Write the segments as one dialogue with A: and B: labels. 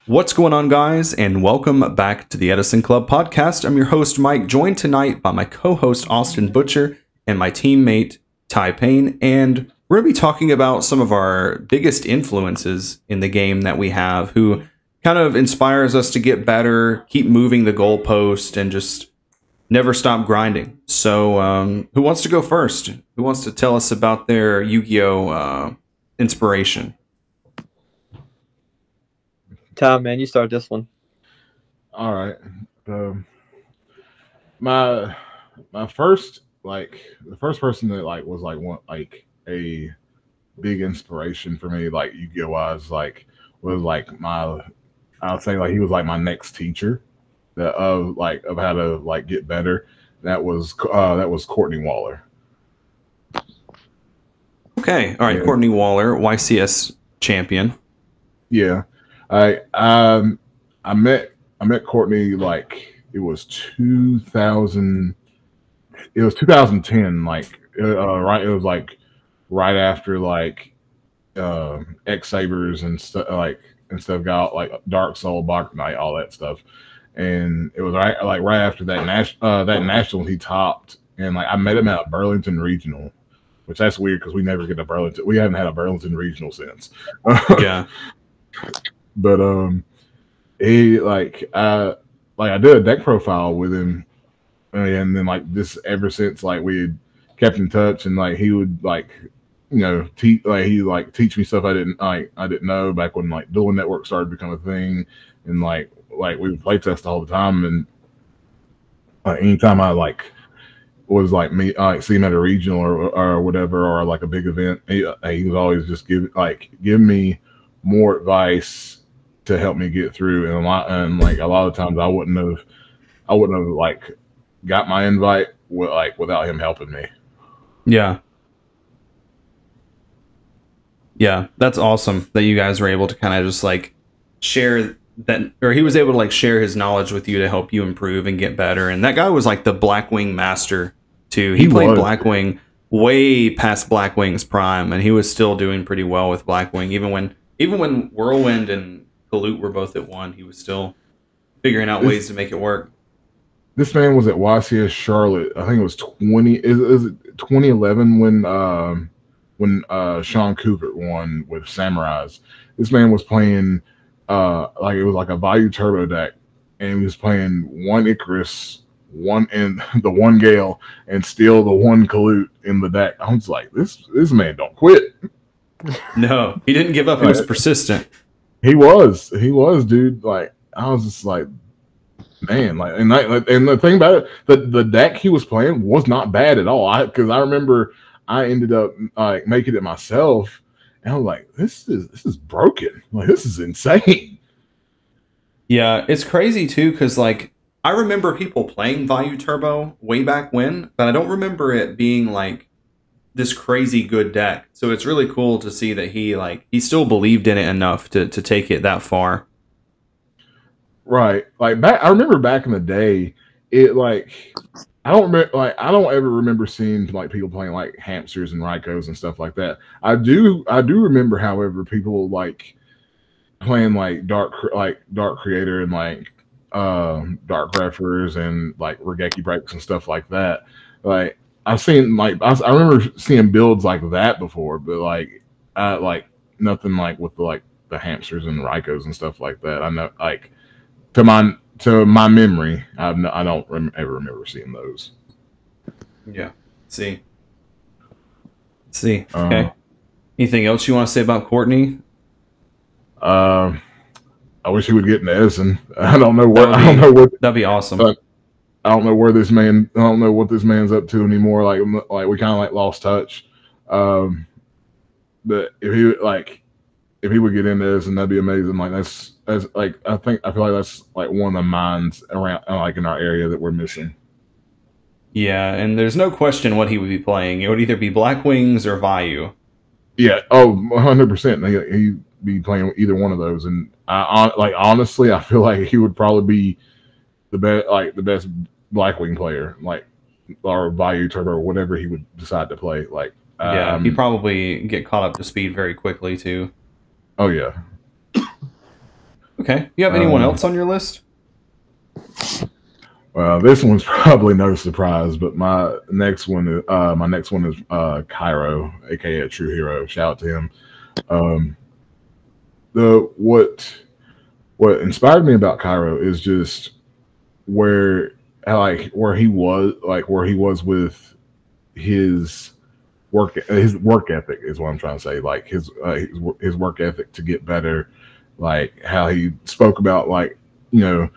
A: What's going on, guys, and welcome back to the Edison Club podcast. I'm your host, Mike, joined tonight by my co-host, Austin Butcher, and my teammate, Ty Payne, and we're going to be talking about some of our biggest influences in the game that we have, who kind of inspires us to get better, keep moving the goalpost, and just never stop grinding. So, who wants to go first? Who wants to tell us about their Yu-Gi-Oh! Inspiration?
B: Tom, man, you start this one.
C: All right. My first, the first person that was a big inspiration for me, Yu-Gi-Oh! Wise, was I'll say he was my next teacher of how to get better. That was Courtney Waller.
A: Okay, all right, yeah. Courtney Waller, YCS champion.
C: Yeah. I met Courtney it was 2010, it was right after X Sabers and stuff got Dark Soul, Black Knight, all that stuff, and it was right after that national he topped, and I met him at a Burlington regional, which that's weird because we never get a Burlington. We haven't had a Burlington regional since.
A: Yeah.
C: But he I did a deck profile with him, and then this ever since we had kept in touch, and he would teach teach me stuff I didn't know back when dual network started to become a thing, and we would play test all the time, and anytime I was see him at a regional or whatever, or a big event, he was always just give me more advice to help me get through, and a lot of times I wouldn't have got my invite without him helping me.
A: Yeah, that's awesome that you guys were able to kind of just share that, or he was able to share his knowledge with you to help you improve and get better. And that guy was the Blackwing master too. He played Blackwing way past Blackwing's prime, and he was still doing pretty well with Blackwing, even when Whirlwind and Galoot were both at 1, he was still figuring out ways to make it work.
C: This man was at YCS Charlotte. I think it was 2011 when Sean Kubert won with Samurais. This man was playing it was a Value Turbo deck, and he was playing 1 Icarus, the 1 Gale, and still the 1 Galoot in the deck. I was like, this man don't quit.
A: No, he didn't give up. He was persistent.
C: He was, dude. I was just man, and the thing about it, the deck he was playing was not bad at all. Because I remember I ended up making it myself, and I was like, this is broken. This is insane.
A: Yeah, it's crazy too, because I remember people playing Value Turbo way back when, but I don't remember it being this crazy good deck. So it's really cool to see that he still believed in it enough to take it that far.
C: Right. I remember back in the day, I don't ever remember seeing people playing hamsters and Raikos and stuff like that. I do remember, however, people playing Dark Creator and Dark Greffers and Regeki Breaks and stuff like that. I've seen I remember seeing builds like that before, but nothing with the hamsters and Raikos and stuff like that. I know to my memory, I don't ever remember seeing those.
A: Yeah. See. Okay. Anything else you want to say about Courtney?
C: I wish he would get into Edison. I don't know what. That'd
A: be awesome.
C: I don't know where this man. I don't know what this man's up to anymore. We kind of lost touch. But if he would get into this, and that'd be amazing. I feel like that's one of the minds around in our area that we're missing.
A: Yeah, and there's no question what he would be playing. It would either be Blackwings or Vayu.
C: Yeah. Oh, 100%. He'd be playing either one of those, and honestly, I feel like he would probably be the best Blackwing player, like, or Bayou Turbo, or whatever he would decide to play. Like,
A: Yeah, he'd probably get caught up to speed very quickly too.
C: oh yeah.
A: Okay, you have anyone else on your list?
C: Well, this one's probably no surprise, but my next one is Cairo, aka a True Hero. Shout out to him. The what inspired me about Cairo is just where where he was with his work ethic is what I'm trying to say. Like his work ethic to get better, like how he spoke about, like, you know,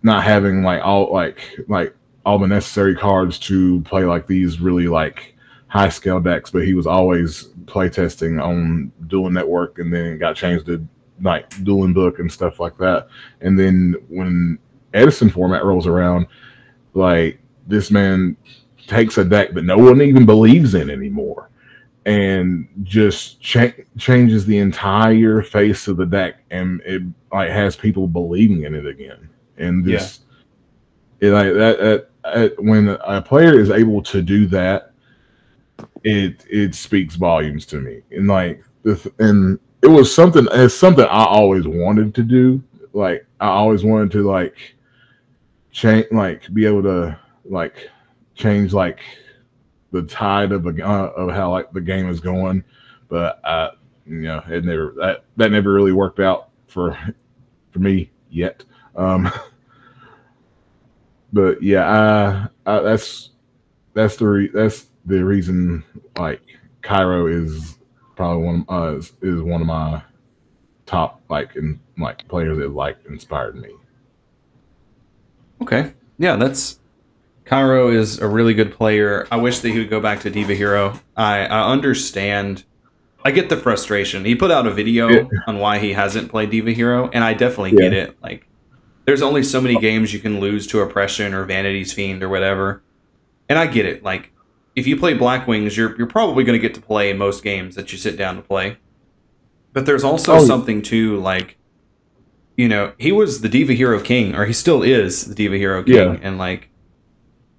C: not having all the necessary cards to play like these really like high scale decks, but he was always playtesting on Duel Network, and then got changed to like Dueling Book and stuff like that. And then when Edison format rolls around, like, this man takes a deck that no one even believes in anymore and just changes the entire face of the deck, and it like has people believing in it again. And this, when a player is able to do that, it speaks volumes to me. And like and it's something I always wanted to do. Like, I always wanted to like change, like be able to like change like the tide of how like the game is going, but that never really worked out for me yet. But yeah, that's the reason like Cairo is probably one of my top players that like inspired me.
A: Okay, yeah, Cairo is a really good player. I wish that he would go back to Diva Hero. I understand. I get the frustration. He put out a video on why he hasn't played Diva Hero, and I definitely get it. Like, there's only so many games you can lose to Oppression or Vanity's Fiend or whatever. And I get it. Like, if you play Blackwings, you're probably going to get to play most games that you sit down to play. But there's also something to, like, you know, he was the Diva Hero King, or he still is the Diva Hero King, and like,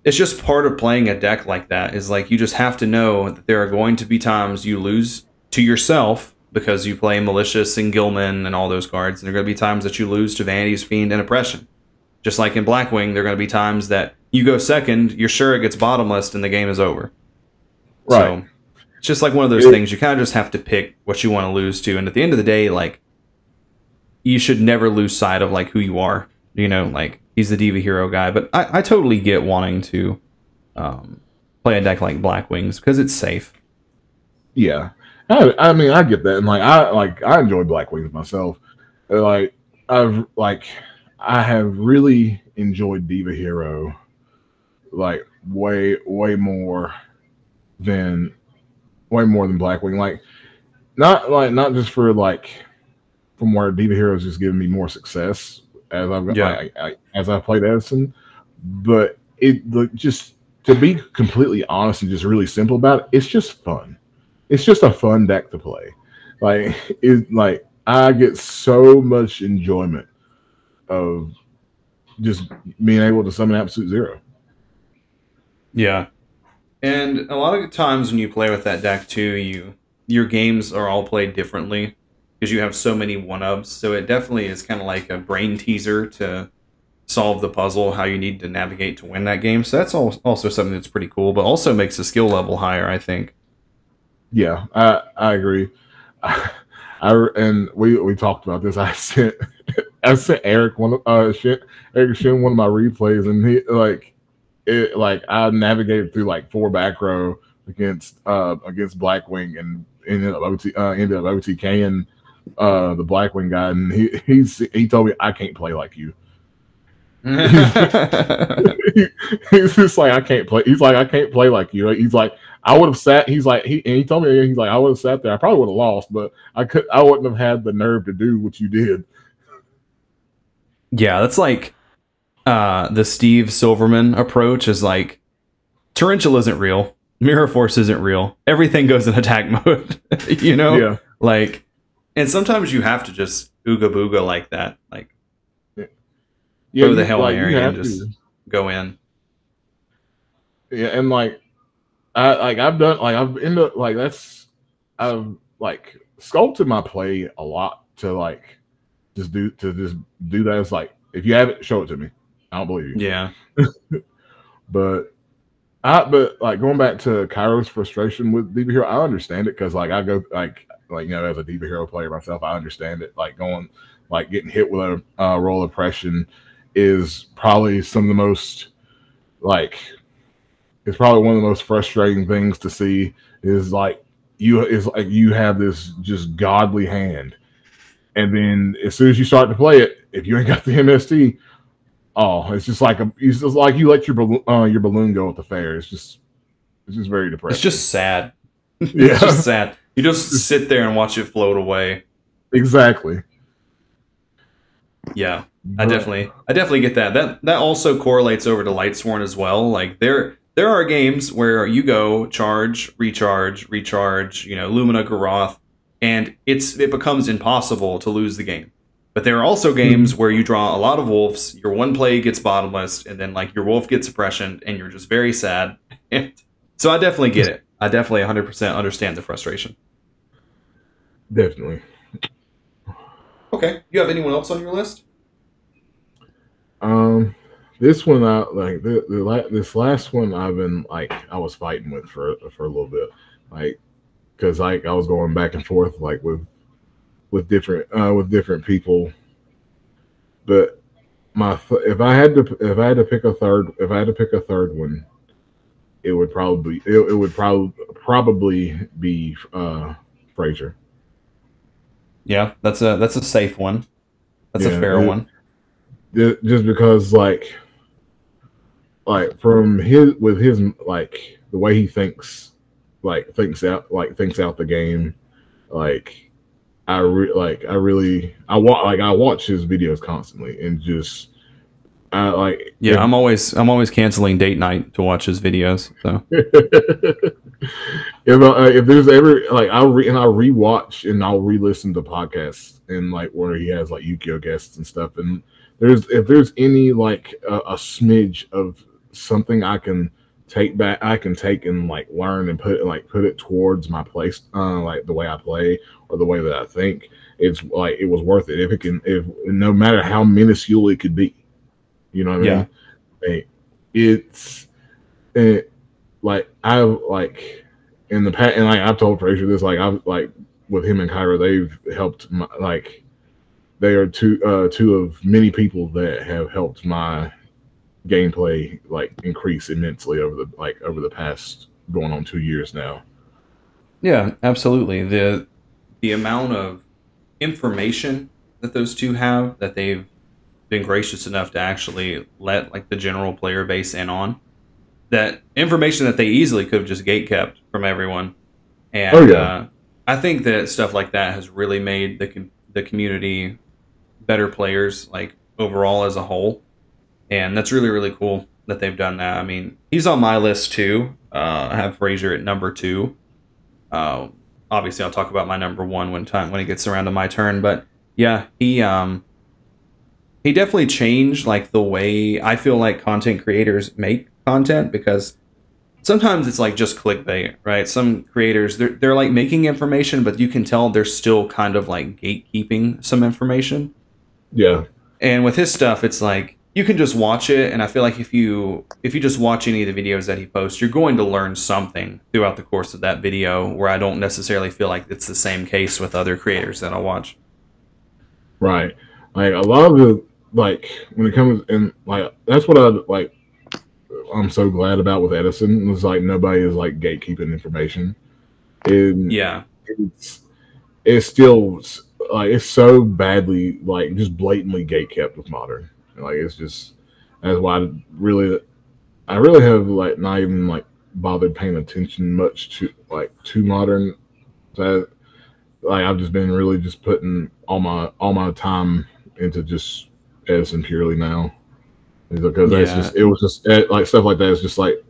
A: it's just part of playing a deck like that, is like, you just have to know that there are going to be times you lose to yourself because you play Malicious and Gilman and all those cards, and there are going to be times that you lose to Vanity's Fiend and Oppression. Just like in Blackwing, there are going to be times that you go second, you're sure it gets bottomless, and the game is over. Right. So it's just like one of those things. You kind of just have to pick what you want to lose to, and at the end of the day, like, you should never lose sight of like who you are. You know, like, he's the Diva Hero guy, but I totally get wanting to play a deck like Blackwings because it's safe.
C: Yeah, I mean, I get that, and I enjoy Blackwings myself. I have really enjoyed Diva Hero like way more than Blackwing. Like, not just for like from where Diva Hero has just given me more success as I've played Edison, but just to be completely honest and just really simple about it, it's just fun. It's just a fun deck to play. Like, I get so much enjoyment of just being able to summon Absolute Zero.
A: Yeah, and a lot of times when you play with that deck too, your games are all played differently because you have so many one-ups. So it definitely is kind of like a brain teaser to solve the puzzle, how you need to navigate to win that game. So that's also something that's pretty cool, but also makes the skill level higher, I think.
C: Yeah, I agree. And we talked about this. I sent Eric Eric Shin one of my replays, and he I navigated through like 4 back row against Blackwing, and ended up OTKing the Blackwing guy, and he told me, I can't play like you. He's just like, I can't play. He's like, I can't play like you. He's like, I would have sat. He's like, he told me, he's like, I would have sat there. I probably would have lost, but I wouldn't have had the nerve to do what you did.
A: Yeah, that's like the Steve Silverman approach is like, Torrential isn't real. Mirror Force isn't real. Everything goes in attack mode. You know?
C: Yeah.
A: Like, and sometimes you have to just ooga booga like that. Like, throw the Hail Mary and just... go in.
C: Yeah, and like I've done like I've ended like that's I've like sculpted my play a lot to like just do that. It's like if you have it, show it to me. I don't believe you.
A: Yeah.
C: But but like going back to Cairo's frustration with Diva Hero, I understand it because like I go like you know as a Diva Hero player myself, I understand it. Like going like getting hit with a roll oppression is probably some of the most like it's probably one of the most frustrating things to see is like you have this just godly hand, and then as soon as you start to play it, if you ain't got the MST, oh, it's just like you let your balloon go at the fair. It's just very depressing.
A: It's just sad.
C: Yeah.
A: It's just sad. You just sit there and watch it float away.
C: Exactly.
A: Yeah, I definitely get that. That also correlates over to Lightsworn as well. Like there are games where you go charge, recharge, you know, Lumina Garoth, and it becomes impossible to lose the game. But there are also games where you draw a lot of wolves, your one play gets bottomless, and then like your wolf gets suppression, and you're just very sad. So I definitely get it. I definitely 100% understand the frustration.
C: Definitely.
A: Okay, you have anyone else on your list?
C: This one I like this last one I've been like I was fighting with for a little bit, like because like I was going back and forth like with different people, but if I had to pick a third one, it would probably be Frazier.
A: Yeah, that's a safe one. That's a fair one.
C: Just because like from his like the way he thinks out the game, like I watch his videos constantly and just
A: I'm always canceling date night to watch his videos. So
C: if there's ever like I'll rewatch and I'll re-listen to podcasts and like where he has like Yukio guests and stuff, and if there's any like a smidge of something I can take and like learn and put it towards my place, like the way I play or the way that I think, it's like it was worth it if no matter how minuscule it could be, you know what I mean? It's like I like in the past, and like I've told Frazier this, like I've like with him and Cairo, they've helped they are two of many people that have helped my gameplay like increase immensely over the past going on 2 years now.
A: Yeah, absolutely. The amount of information that those two have that they've been gracious enough to actually let like the general player base in on, that information that they easily could have just gatekept from everyone. And I think that stuff like that has really made the community better players like overall as a whole. And that's really, really cool that they've done that. I mean, he's on my list too. I have Frazier at number 2. Obviously, I'll talk about my number 1 when it gets around to my turn. But yeah, he definitely changed like the way I feel like content creators make content, because sometimes it's like just clickbait, right? Some creators they're like making information, but you can tell they're still kind of like gatekeeping some information.
C: Yeah.
A: And with his stuff, it's like you can just watch it, and I feel like if you just watch any of the videos that he posts, you're going to learn something throughout the course of that video, where I don't necessarily feel like it's the same case with other creators that I watch.
C: Right. Like a lot of the like when it comes and like that's what I'm so glad about with Edison. It's like nobody is like gatekeeping information. And
A: yeah,
C: it's still like it's so badly like just blatantly gatekept with modern. Like it's just that's why I really have like not even like bothered paying attention much to modern. So like I've just been really just putting all my time into just Edison purely now, because it was just like stuff like that is just like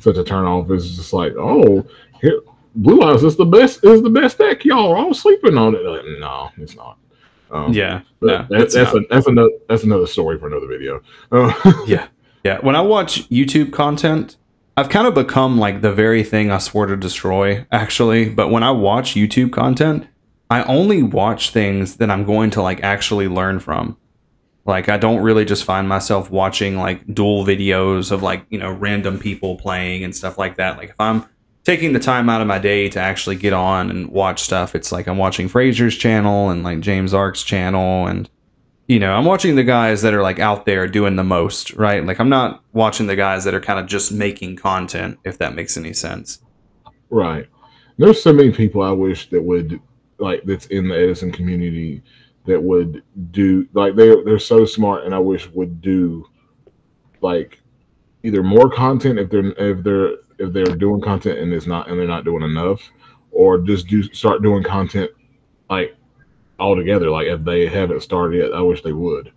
C: such a turn off. It's just like, oh, here, Blue Eyes is the best deck, y'all are all sleeping on it. Like, no, it's not.
A: Yeah,
C: but
A: no,
C: that's another story for another video.
A: Yeah, Yeah, when I watch YouTube content, I've kind of become like the very thing I swore to destroy, actually. But when I watch YouTube content, I only watch things that I'm going to like actually learn from. Like, I don't really just find myself watching like dual videos of like, you know, random people playing and stuff like that. Like, if I'm taking the time out of my day to actually get on and watch stuff, it's like I'm watching Fraser's channel and like James Ark's channel, and you know, I'm watching the guys that are like out there doing the most, right? Like, I'm not watching the guys that are kind of just making content, if that makes any sense.
C: Right. There's so many people I wish that would, like, that's in the Edison community that would do, like, they're so smart, and I wish would do, like, either more content if they're doing content and they're not doing enough, or just start doing content like altogether. Like, if they haven't started yet, I wish they would.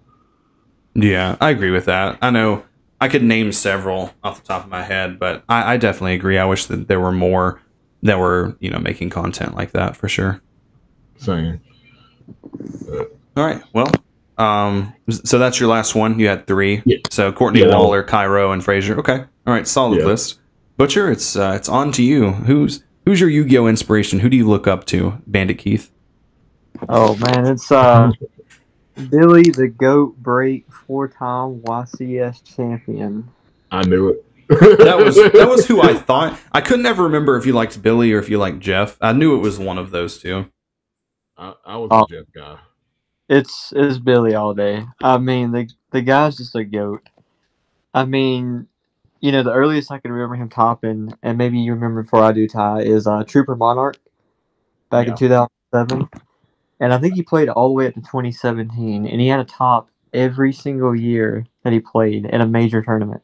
A: Yeah, I agree with that. I know I could name several off the top of my head, but I definitely agree. I wish that there were more that were, you know, making content like that for sure.
C: Same.
A: All right. Well, so that's your last one. You had 3.
C: Yeah.
A: So Courtney Waller, Cairo, and Fraser. Okay. All right. Solid list. Butcher, it's on to you. Who's your Yu-Gi-Oh inspiration? Who do you look up to? Bandit Keith.
B: Oh man, it's Billy the Goat Break, 4-time YCS champion.
C: I knew it.
A: that was who I thought. I couldn't ever remember if you liked Billy or if you liked Jeff. I knew it was one of those two.
C: I was a Jeff guy.
B: It's Billy all day. I mean, the guy's just a goat. I mean, you know, the earliest I can remember him topping, and maybe you remember before I do, Ty, is Trooper Monarch back in 2007. And I think he played all the way up to 2017, and he had a top every single year that he played in a major tournament.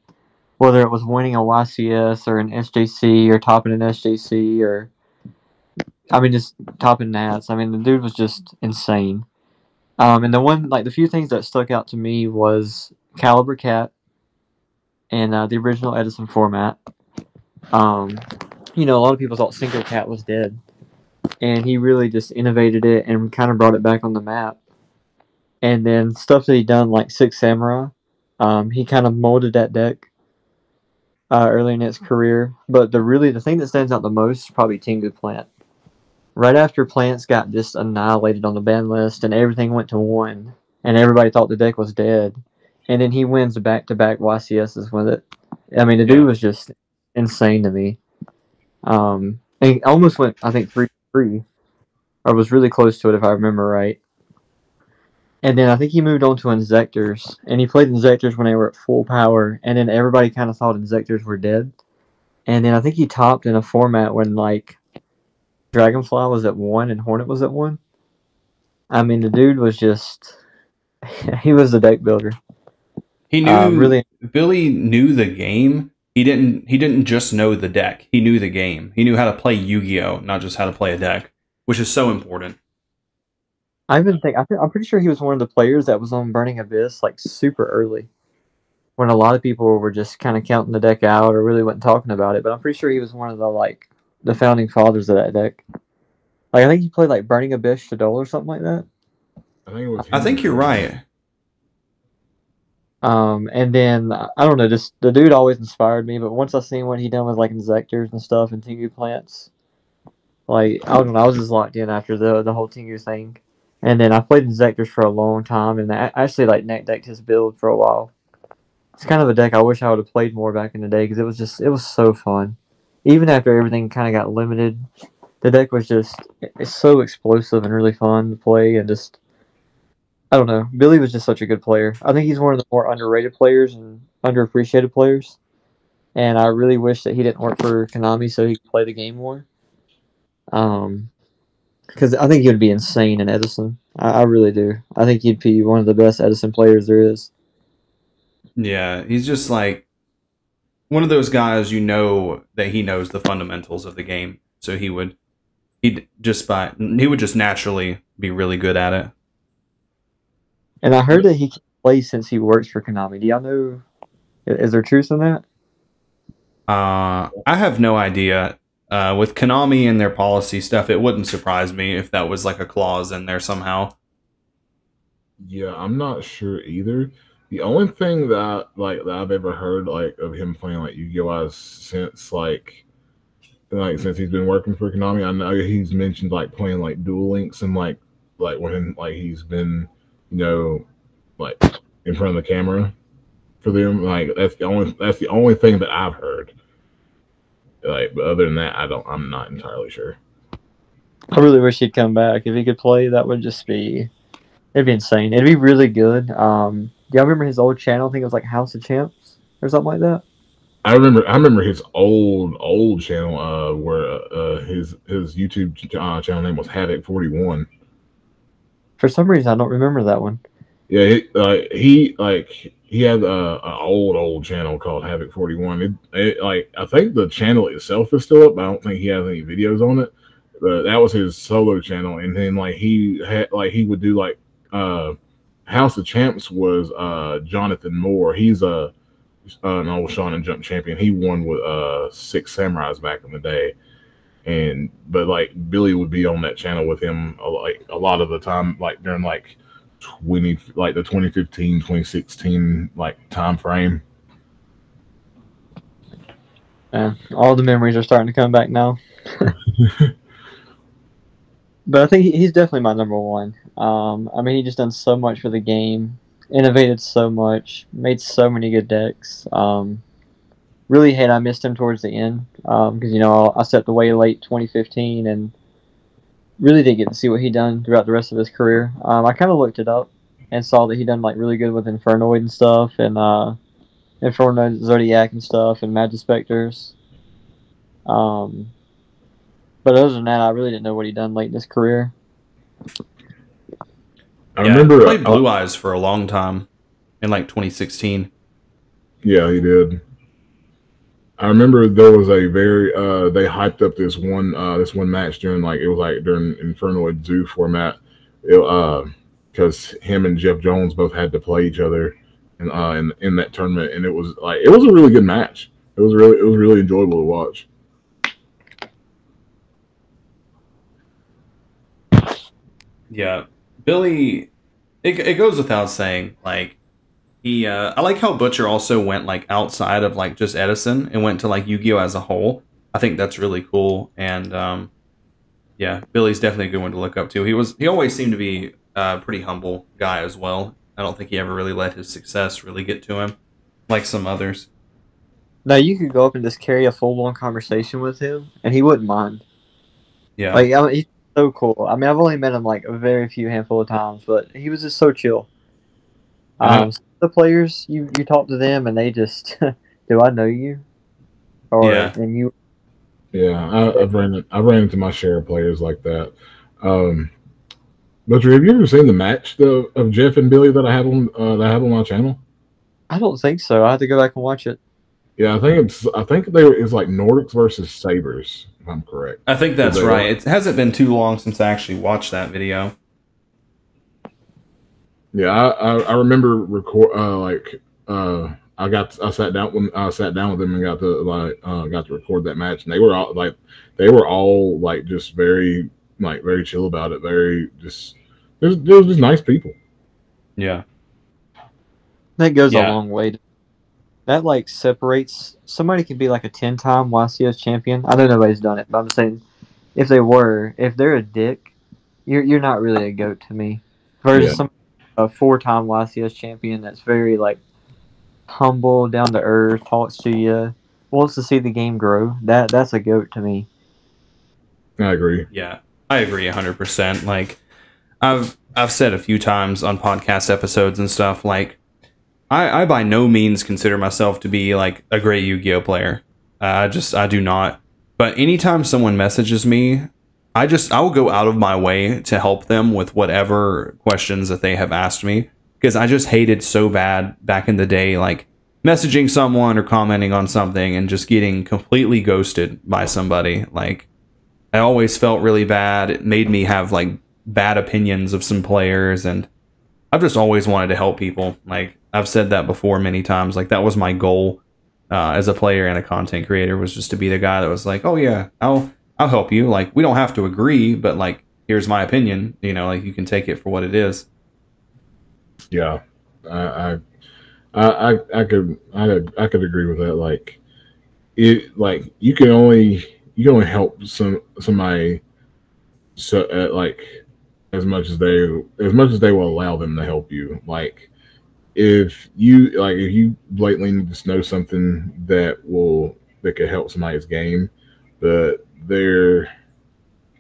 B: Whether it was winning a YCS or an SJC or topping an SJC or, I mean, just topping Nats. I mean, the dude was just insane. And the few things that stuck out to me was Caliber Cat and the original Edison format. You know, a lot of people thought Single Cat was dead, and he really just innovated it and kind of brought it back on the map. And then stuff that he done like Six Samurai, he kind of molded that deck early in his career. But the thing that stands out the most is probably Tengu Plant. Right after Plants got just annihilated on the ban list and everything went to 1, and everybody thought the deck was dead, and then he wins back-to-back YCSs with it. I mean, the dude was just insane to me. And he almost went, I think, 3-3, or was really close to it if I remember right. And then I think he moved on to Inzectors, and he played Inzectors when they were at full power, and then everybody kind of thought Inzectors were dead. And then I think he topped in a format when, like, Dragonfly was at 1 and Hornet was at 1. I mean, the dude was just... he was the deck builder.
A: He knew... Billy knew the game. He didn't just know the deck. He knew the game. He knew how to play Yu-Gi-Oh!, not just how to play a deck, which is so important.
B: I'm pretty sure he was one of the players that was on Burning Abyss like super early, when a lot of people were just kind of counting the deck out or really wasn't talking about it. But I'm pretty sure he was one of the founding fathers of that deck. Like, I think he played like Burning Abyss Shadol or something like that.
C: I
A: think you're right.
B: And then I don't know, just the dude always inspired me. But once I seen what he done with like Inzectors and stuff and Tengu Plants, like I don't know, I was just locked in after the whole Tengu thing. And then I played Inzectors for a long time, and I actually like neck decked his build for a while. It's kind of a deck I wish I would have played more back in the day, because it was so fun. Even after everything kind of got limited, the deck was it's so explosive and really fun to play, and just, I don't know. Billy was just such a good player. I think he's one of the more underrated players and underappreciated players. And I really wish that he didn't work for Konami so he could play the game more. Because I think he would be insane in Edison. I really do. I think he'd be one of the best Edison players there is.
A: Yeah, he's just like one of those guys, you know, that he knows the fundamentals of the game. So he would just naturally be really good at it.
B: And I heard that he can play since he works for Konami. Do y'all know? Is there truth in that?
A: I have no idea. With Konami and their policy stuff, it wouldn't surprise me if that was like a clause in there somehow.
C: Yeah, I'm not sure either. The only thing that I've ever heard like of him playing like Yu-Gi-Oh! Since since he's been working for Konami, I know he's mentioned like playing like Duel Links and like when like he's been, you know, like in front of the camera for them. Like that's the only thing that I've heard. Like, but other than that, I'm not entirely sure.
B: I really wish he'd come back. If he could play, that would just be it'd be insane. It'd be really good. Do y'all remember his old channel? I think it was like House of Champs or something like that.
C: I remember his old channel where his YouTube channel name was Havoc 41.
B: For some reason, I don't remember that one.
C: Yeah, he had a old channel called Havoc 41. I think the channel itself is still up, but I don't think he has any videos on it. But that was his solo channel, and then he would do House of Champs was Jonathan Moore. He's an old Shonen Jump champion. He won with Six Samurais back in the day, but like Billy would be on that channel with him like a lot of the time, like during the 2015 2016 like time frame.
B: Yeah, all the memories are starting to come back now. But I think he's definitely my number one. I mean, he just done so much for the game, innovated so much, made so many good decks. Really hate I missed him towards the end because I stepped away late 2015 and really didn't get to see what he done throughout the rest of his career. I kind of looked it up and saw that he done like really good with Infernoid and stuff, and Inferno Zodiac and stuff, and Magispectors. But other than that, I really didn't know what he done late in his career.
C: I remember
A: he played Blue Eyes for a long time in like 2016.
C: Yeah, he did. I remember there was a very they hyped up this one match during during Infernoid Zoo format, because him and Jeff Jones both had to play each other in that tournament, and it was a really good match. It was really enjoyable to watch.
A: Yeah, Billy. It goes without saying, like I like how Butcher also went like outside of like just Edison and went to like Yu-Gi-Oh as a whole. I think that's really cool, and yeah, Billy's definitely a good one to look up to. He always seemed to be a pretty humble guy as well. I don't think he ever really let his success really get to him like some others.
B: Now you could go up and just carry a full-blown conversation with him, and he wouldn't mind.
A: Yeah,
B: he's so cool. I mean, I've only met him like a very few handful of times, but he was just so chill. The players, you talk to them, and they just, do I know you?
A: Yeah.
B: And you.
C: Yeah, I've ran into my share of players like that. Butcher, have you ever seen the match of Jeff and Billy that I have on my channel?
B: I don't think so. I have to go back and watch it.
C: Yeah, I think it's like Nordics versus Sabres, if I'm correct.
A: I think that's right. It hasn't been too long since I actually watched that video.
C: Yeah, I remember I sat down with them and got to record that match, and they were all just very chill about it. Very just they're just nice people.
A: Yeah,
B: that goes a long way. That separates somebody can be like a 10-time YCS champion. I know nobody's done it, but I'm saying if they're a dick, you're not really a GOAT to me. Versus a 4-time YCS champion that's very humble, down to earth, talks to you, wants to see the game grow. That's a GOAT to me.
C: I agree.
A: Yeah, I agree 100%. Like I've said a few times on podcast episodes and stuff, like I by no means consider myself to be like a great Yu-Gi-Oh player. I do not. But anytime someone messages me, I will go out of my way to help them with whatever questions that they have asked me, because I just hated so bad back in the day, like messaging someone or commenting on something and just getting completely ghosted by somebody. Like I always felt really bad. It made me have like bad opinions of some players, and I've just always wanted to help people. Like I've said that before many times. Like that was my goal as a player and a content creator, was just to be the guy that was like, oh yeah, I'll help you. Like we don't have to agree, but like here's my opinion. Like you can take it for what it is.
C: Yeah, I I could agree with that. Like you can only help somebody so like as much as they will allow them to help you. Like if you blatantly just know something that could help somebody's game, but they're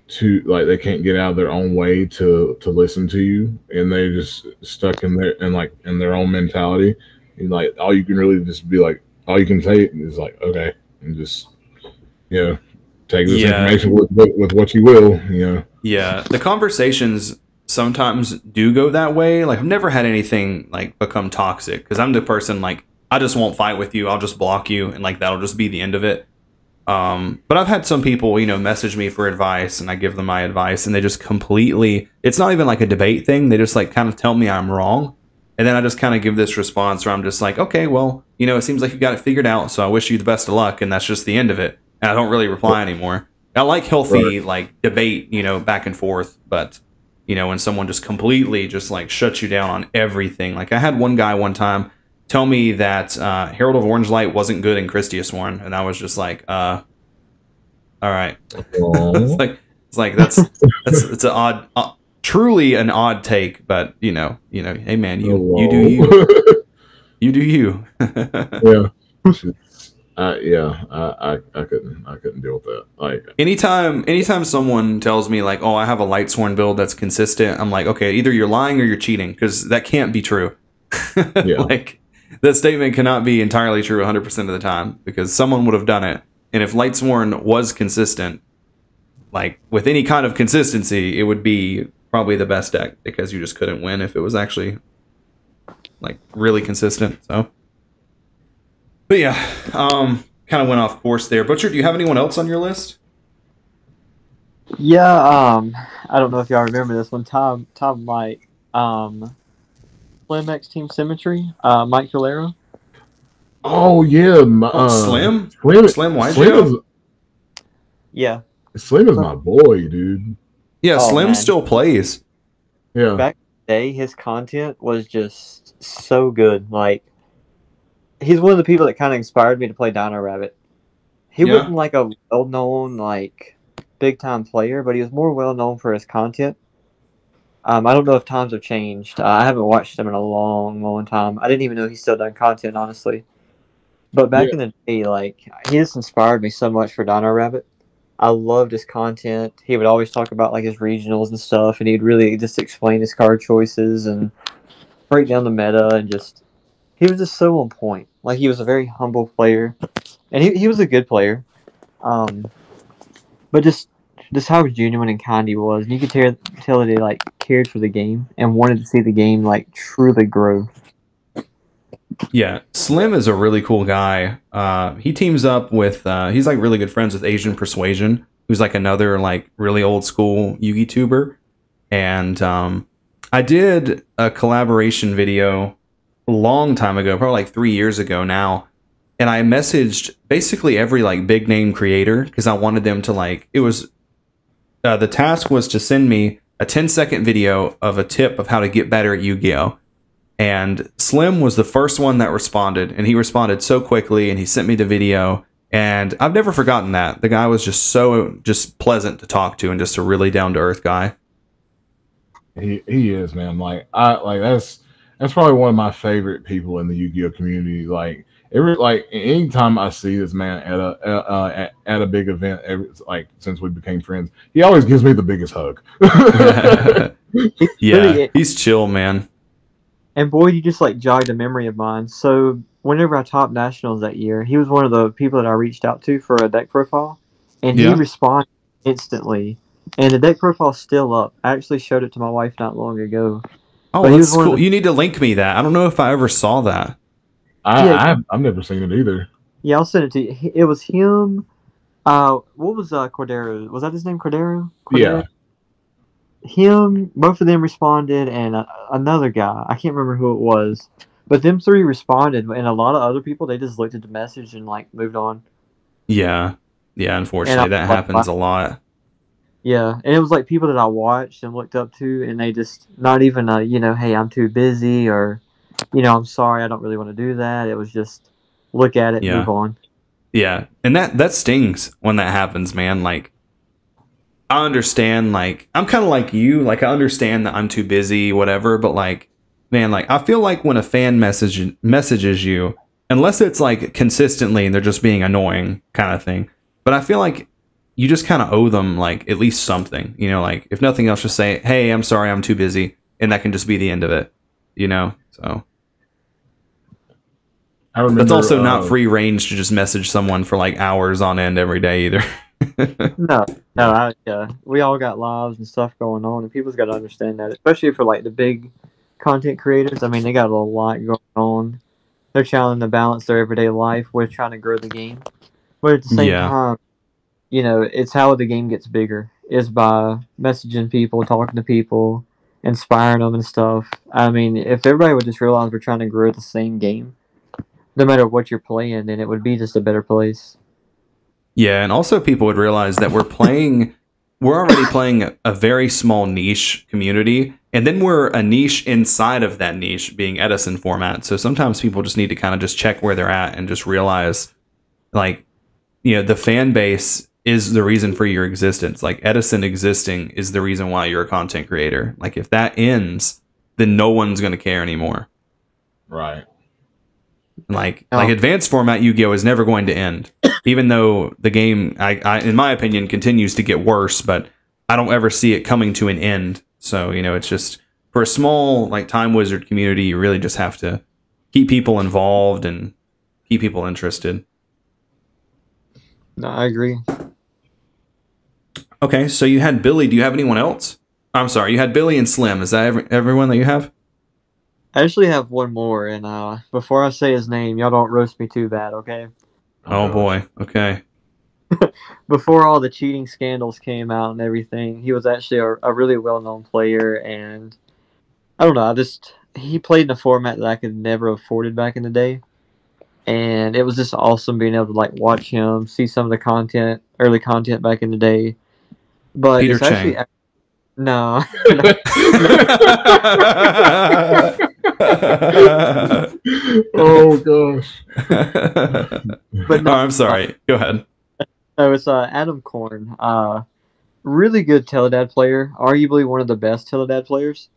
C: too like they can't get out of their own way to listen to you, and they're just stuck in their own mentality. And like all you can really just be like all you can say is like okay, and just you know take this
A: Yeah.
C: information with what you will.
A: Yeah, the conversations sometimes do go that way. Like I've never had anything like become toxic because I'm the person like I just won't fight with you. I'll just block you, and like that'll just be the end of it. But I've had some people, message me for advice, and I give them my advice, and they just completely. It's not even like a debate thing. They just like kind of tell me I'm wrong, and then I just kind of give this response where I'm just like, okay, well, it seems like you got it figured out, so I wish you the best of luck, and that's just the end of it. And I don't really reply anymore. I like healthy like debate, back and forth, but when someone just completely just like shuts you down on everything. Like I had one guy one time tell me that Herald of Orange Light wasn't good in Christius Warren, and I was just like, all right. it's like that's it's an odd, truly an odd take, but hey man, you do you, you do you.
C: Yeah. I couldn't deal with that. Like
A: anytime someone tells me like, oh, I have a Lightsworn build that's consistent, I'm like, okay, either you're lying or you're cheating, because that can't be true.
C: Yeah.
A: Like that statement cannot be entirely true 100% of the time, because someone would have done it. And if Lightsworn was consistent, like with any kind of consistency, it would be probably the best deck, because you just couldn't win if it was actually like really consistent. So. But yeah, kind of went off course there. Butcher, do you have anyone else on your list?
B: Yeah, I don't know if y'all remember this one. Tom might. Slim X Team Symmetry, Mike Calero.
C: Oh yeah,
A: Slim White.
B: Yeah,
C: Slim is my boy, dude.
A: Yeah, Slim
B: man.
A: still plays.
C: Yeah.
B: Back in the day, his content was just so good. Like, he's one of the people that kind of inspired me to play Dino Rabbit. He wasn't like a well-known, like, big-time player, but he was more well-known for his content. I don't know if times have changed. I haven't watched him in a long, long time. I didn't even know he's still done content, honestly. But back in the day, like, he just inspired me so much for Dino Rabbit. I loved his content. He would always talk about, like, his regionals and stuff, and he'd really just explain his card choices and break down the meta, and just... He was just so on point. Like, he was a very humble player. And he was a good player. But just how genuine and kind he was. And you could tell that he, like, cared for the game and wanted to see the game, like, truly grow.
A: Yeah, Slim is a really cool guy. He teams up with, he's, like, really good friends with Asian Persuasion, who's, like, another, like, really old school Yugi tuber. And I did a collaboration video a long time ago, probably like 3 years ago now, and I messaged basically every like big name creator, because I wanted them to like, it was the task was to send me a 10-second video of a tip of how to get better at Yu-Gi-Oh! And Slim was the first one that responded, and he responded so quickly, and he sent me the video, and I've never forgotten that. The guy was just just pleasant to talk to, and just a really down-to-earth guy.
C: He is, man. Like that's probably one of my favorite people in the Yu-Gi-Oh community. Like anytime I see this man at a big event, since we became friends, he always gives me the biggest hug.
A: Yeah, he's chill, man.
B: And boy, you just like jogged a memory of mine. So whenever I topped nationals that year, he was one of the people that I reached out to for a deck profile, and he responded instantly. And the deck profile's still up. I actually showed it to my wife not long ago.
A: Oh, that's cool. You need to link me that. I don't know if I ever saw that.
C: I've never seen it either.
B: Yeah, I'll send it to you. It was him. What was Cordero? Was that his name, Cordero?
C: Yeah.
B: Him, both of them responded, and another guy. I can't remember who it was. But them three responded, and a lot of other people, they just looked at the message and, like, moved on.
A: Yeah. Yeah, unfortunately, that happens a lot.
B: Yeah, and it was like people that I watched and looked up to, and they just not even hey, I'm too busy, or I'm sorry, I don't really want to do that. It was just look at it,
A: Yeah.
B: move on.
A: Yeah. And that stings when that happens, man. Like, I understand, like, I'm kind of like you. Like, I understand that I'm too busy, whatever. But, like, man, like, I feel like when a fan messages you, unless it's, like, consistently and they're just being annoying kind of thing. But I feel like you just kind of owe them, like, at least something. Like, if nothing else, just say, hey, I'm sorry, I'm too busy. And that can just be the end of it, So
C: I remember,
A: that's also not free range to just message someone for, like, hours on end every day either.
B: No, we all got lives and stuff going on, and people's got to understand that, especially for like the big content creators. I mean, they got a lot going on. They're trying to balance their everyday life with trying to grow the game, but at the same
A: Yeah.
B: time, it's how the game gets bigger is by messaging people, talking to people, inspiring them and stuff. I mean, if everybody would just realize we're trying to grow the same game, no matter what you're playing, then it would be just a better place.
A: Yeah, and also people would realize that we're already playing a very small niche community, and then we're a niche inside of that niche being Edison format. So sometimes people just need to kind of just check where they're at and just realize, like, the fan base is the reason for your existence. Like, Edison existing is the reason why you're a content creator. Like, if that ends, then no one's going to care anymore.
C: Right.
A: Like advanced format Yu-Gi-Oh is never going to end, even though the game, I in my opinion, continues to get worse. But I don't ever see it coming to an end. So it's just for a small like Time Wizard community, you really just have to keep people involved and keep people interested.
B: No, I agree.
A: Okay, so you had Billy. Do you have anyone else? I'm sorry, you had Billy and Slim. Is that everyone that you have?
B: I actually have one more, and before I say his name, y'all don't roast me too bad, okay?
A: Oh boy, okay.
B: Before all the cheating scandals came out and everything, he was actually a really well-known player, and I don't know, he played in a format that I could never have afforded back in the day, and it was just awesome being able to like watch him, see some of the early content back in the day. But
A: Peter
B: it's actually
A: Chang.
B: no.
C: Oh gosh.
B: But no,
A: I'm sorry. Go ahead.
B: No, it's Adam Korn. Really good Teledad player, arguably one of the best Teledad players.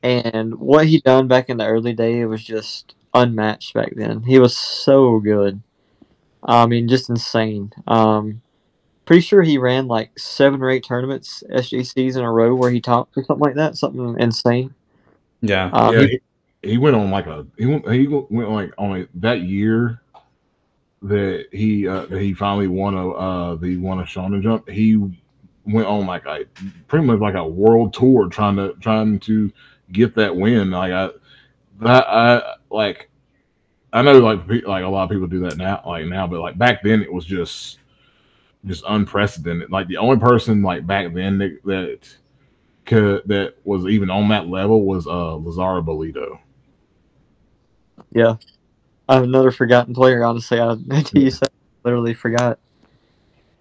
B: And what he done back in the early day was just unmatched back then. He was so good. I mean, just insane. Pretty sure he ran like 7 or 8 tournaments, SJCs in a row where he topped or something like that. Something insane.
A: Yeah.
C: He went on like he went like on that year that he finally won a Shonen Jump. He went on like pretty much like a world tour trying to get that win. Like I know like a lot of people do that now, but like back then it was just unprecedented. Like the only person like back then that was even on that level was Lazaro Bolito.
B: Yeah. I have another forgotten player, honestly. Until you said, I literally forgot.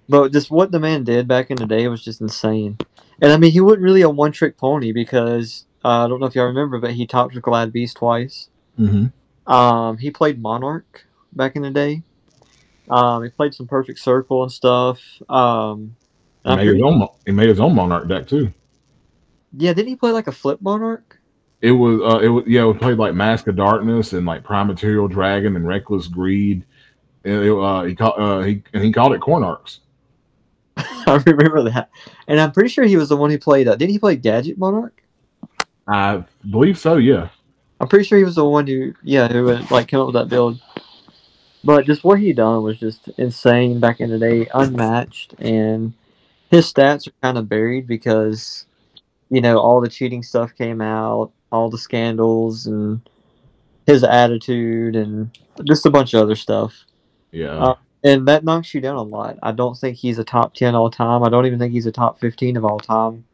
B: But just what the man did back in the day was just insane. And I mean, he wasn't really a one-trick pony because I don't know if y'all remember, but he topped with Glad Beast twice.
C: Mm-hmm.
B: He played Monarch back in the day. He played some Perfect Circle and stuff.
C: He made his own Monarch deck too.
B: Yeah, didn't he play like a flip Monarch?
C: It was it played like Mask of Darkness and like Prime Material Dragon and Reckless Greed. And he called it Cornarchs.
B: I remember that, and I'm pretty sure he was the one who played. Didn't he play Gadget Monarch?
C: I believe so. Yeah.
B: I'm pretty sure he was the one who like came up with that build. But just what he done was just insane back in the day, unmatched, and his stats are kind of buried because all the cheating stuff came out, all the scandals, and his attitude, and just a bunch of other stuff.
C: Yeah.
B: And that knocks you down a lot. I don't think he's a top 10 all time. I don't even think he's a top 15 of all time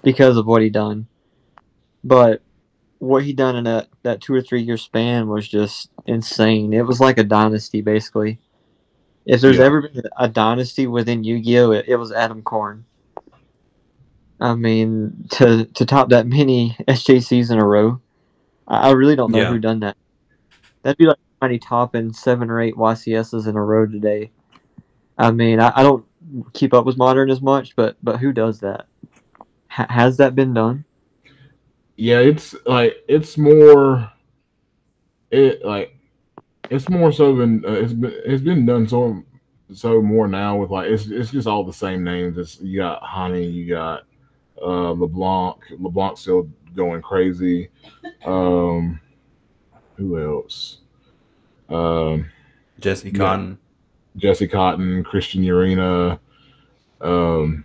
B: because of what he done. But what he done in that 2 or 3 year span was just insane. It was like a dynasty, basically. If there's ever been a dynasty within Yu-Gi-Oh, it was Adam Korn. I mean, to top that many SJCs in a row, I really don't know
A: Yeah.
B: who done that. That'd be like somebody topping 7 or 8 YCSs in a row today. I mean, I don't keep up with Modern as much, but who does that? Has that been done?
C: Yeah, it's more it like it's more so than it's been done so more now with like it's just all the same names. It's you got Honey, you got LeBlanc. LeBlanc's still going crazy. Um, who else? Um,
A: Jesse
C: you got
A: Cotton.
C: Jesse Cotton, Christian Urena. Um,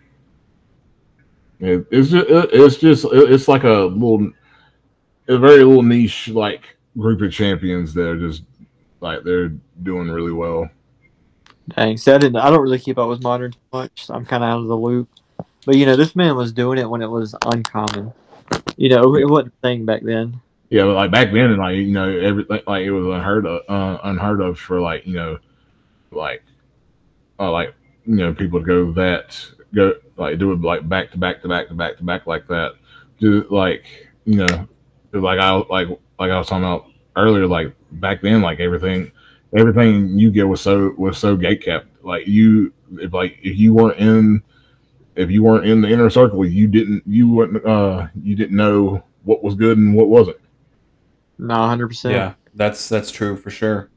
C: it's like a very little niche like group of champions that are just like they're doing really well.
B: Dang, see, I don't really keep up with Modern too much. So I'm kind of out of the loop. But this man was doing it when it was uncommon.
C: Yeah,
B: It wasn't a thing back then.
C: yeah, but like back then, and like everything like it was unheard of for like like people to go like do it like back to back to back to back to back like that. Do like like I was talking about earlier, like back then, like everything you get was so gate kept. Like if you weren't in the inner circle, you didn't know what was good and what wasn't.
B: No, 100%.
A: Yeah, that's true for sure.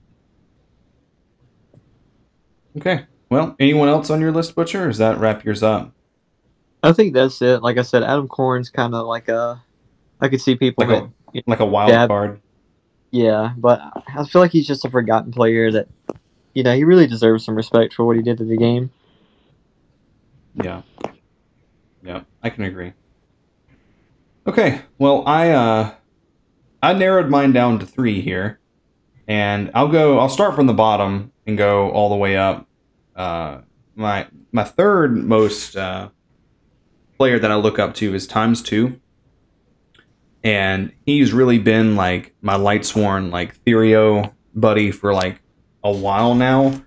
A: Okay. Well, anyone else on your list, Butcher? Or does that wrap yours up?
B: I think that's it. Like I said, Adam Corn's kind of like I could see people
A: Like
B: that
A: a like a wild
B: dab.
A: card.
B: Yeah, but I feel like he's just a forgotten player that he really deserves some respect for what he did to the game.
A: Yeah. Yeah, I can agree. Okay. Well, I narrowed mine down to 3 here, and I'll start from the bottom and go all the way up. My third most player that I look up to is times 2, and he's really been like my Lightsworn like Therio buddy for like a while now.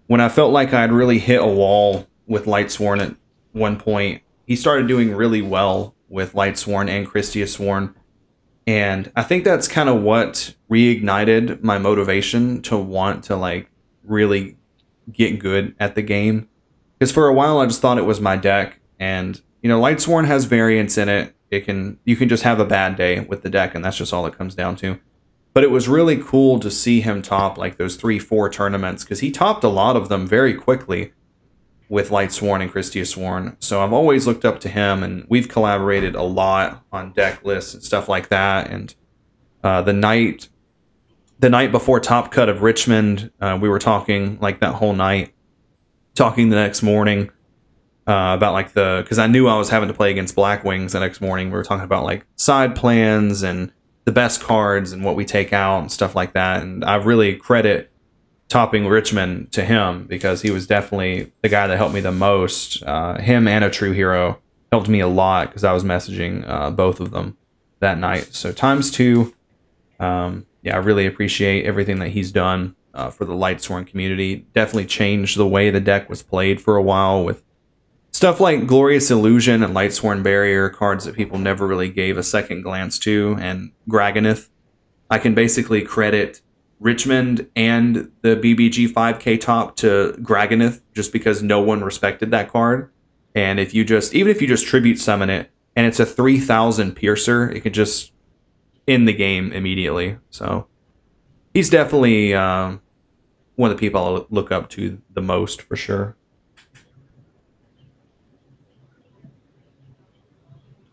A: When I felt like I'd really hit a wall with Lightsworn at one point, he started doing really well with Lightsworn and Christiasworn. And I think that's kind of what reignited my motivation to want to like really get good at the game. Because for a while I just thought it was my deck, and Lightsworn has variance in it. You can just have a bad day with the deck, and that's just all it comes down to. But it was really cool to see him top like those 3-4 tournaments, because he topped a lot of them very quickly with Lightsworn and Christiasworn. So I've always looked up to him, and we've collaborated a lot on deck lists and stuff like that. And the night before Top Cut of Richmond, we were talking like that whole night, talking the next morning about like because I knew I was having to play against Black Wings the next morning. We were talking about like side plans and the best cards and what we take out and stuff like that. And I really credit topping Richmond to him, because he was definitely the guy that helped me the most. Him and a True Hero helped me a lot, because I was messaging both of them that night. So times 2, yeah, I really appreciate everything that he's done for the Lightsworn community. Definitely changed the way the deck was played for a while, with stuff like Glorious Illusion and Lightsworn Barrier, cards that people never really gave a second glance to, and Graganith. I can basically credit Richmond and the BBG 5K top to Graganith, just because no one respected that card. And even if you just tribute summon it and it's a 3,000 piercer, it could just end the game immediately. So he's definitely one of the people I look up to the most, for sure.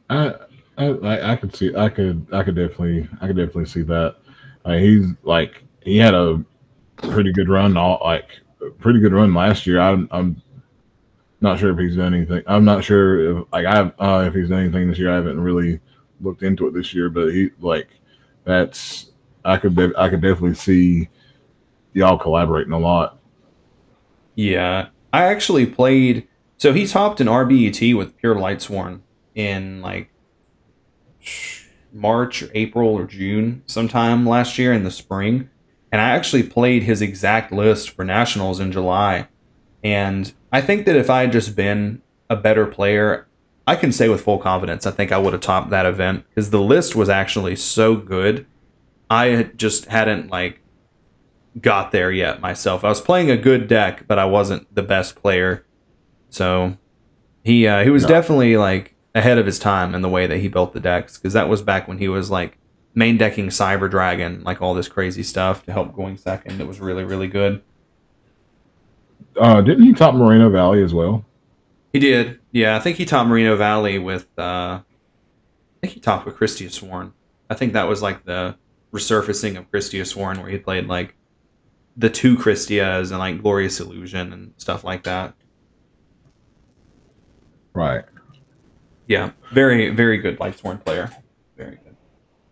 C: I could definitely see that. He had a pretty good run pretty good run last year. I'm not sure if he's done anything. I'm not sure if he's done anything this year. I haven't really looked into it this year, but that's I could definitely see y'all collaborating a lot.
A: Yeah, I actually played. So he topped an RBET with Pure Lightsworn in like March or April or June sometime last year in the spring. And I actually played his exact list for Nationals in July. And I think that if I had just been a better player, I can say with full confidence, I think I would have topped that event, because the list was actually so good. just hadn't like got there yet myself. I was playing a good deck, but I wasn't the best player. So he was definitely like ahead of his time in the way that he built the decks, because that was back when he was like main decking Cyber Dragon, like all this crazy stuff to help going second. It was really, really good.
C: Didn't he top Moreno Valley as well?
A: He did. Yeah, I think he topped Merino Valley with I think he topped with Christia Sworn. I think that was like the resurfacing of Christia Sworn, where he played like the 2 Christias and like Glorious Illusion and stuff like that.
C: Right.
A: Yeah, very, very good Lightsworn player. Very good.